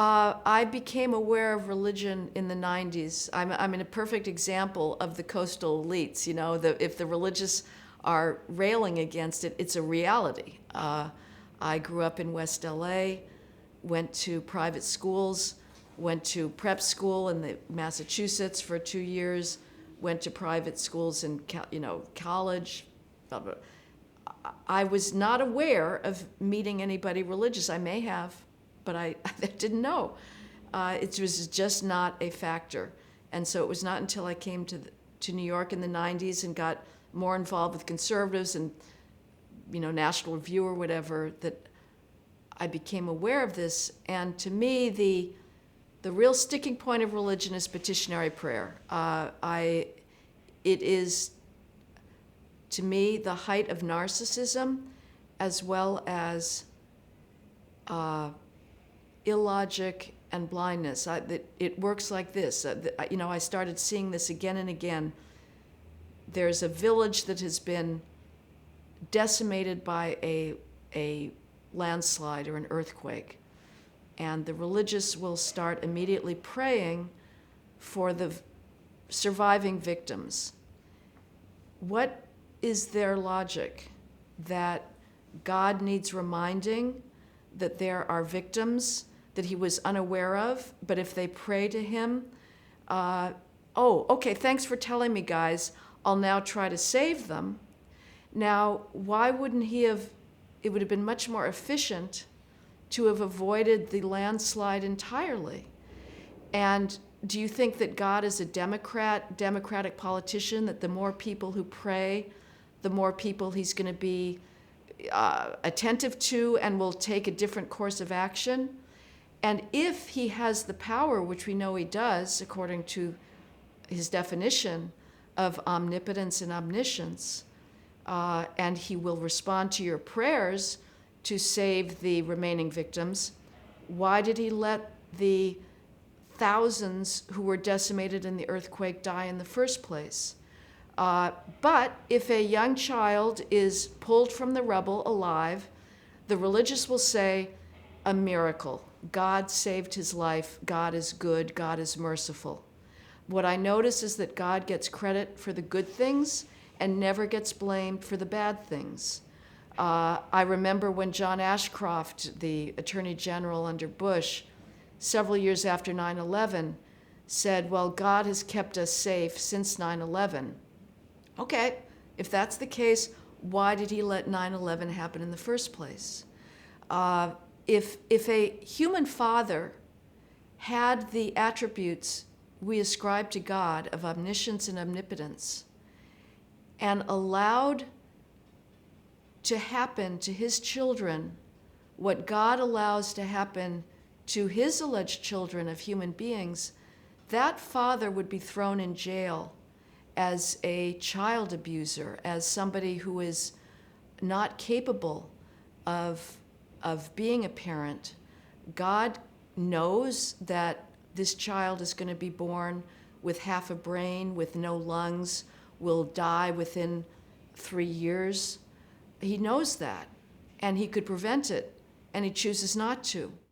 I became aware of religion in the 90s. I'm in a perfect example of the coastal elites. You know, if the religious are railing against it, it's a reality. I grew up in West LA, went to private schools, went to prep school in Massachusetts for 2 years, went to private schools in college. Blah, blah. I was not aware of meeting anybody religious. I may have, but I didn't know. It was just not a factor. And so it was not until I came to New York in the 90s and got more involved with conservatives and, National Review or whatever, that I became aware of this. And to me, the real sticking point of religion is petitionary prayer. It is, to me, the height of narcissism, as well as illogic and blindness. It works like this. I started seeing this again and again. There's a village that has been decimated by a landslide or an earthquake, and the religious will start immediately praying for the surviving victims. What is their logic? That God needs reminding that there are victims that he was unaware of, but if they pray to him, okay, thanks for telling me, guys, I'll now try to save them. Now, why wouldn't he have, it would have been much more efficient to have avoided the landslide entirely. And do you think that God is a democratic politician, that the more people who pray, the more people he's going to be attentive to and will take a different course of action? And if he has the power, which we know he does, according to his definition of omnipotence and omniscience, and he will respond to your prayers to save the remaining victims, why did he let the thousands who were decimated in the earthquake die in the first place? But if a young child is pulled from the rubble alive, the religious will say, a miracle. God saved his life. God is good. God is merciful. What I notice is that God gets credit for the good things and never gets blamed for the bad things. I remember when John Ashcroft, the Attorney General under Bush, several years after 9/11, said, well, God has kept us safe since 9/11. Okay, if that's the case, why did he let 9/11 happen in the first place? If a human father had the attributes we ascribe to God of omniscience and omnipotence and allowed to happen to his children what God allows to happen to his alleged children of human beings, that father would be thrown in jail as a child abuser, as somebody who is not capable of being a parent. God knows that this child is going to be born with half a brain, with no lungs, will die within 3 years. He knows that, and he could prevent it, and he chooses not to.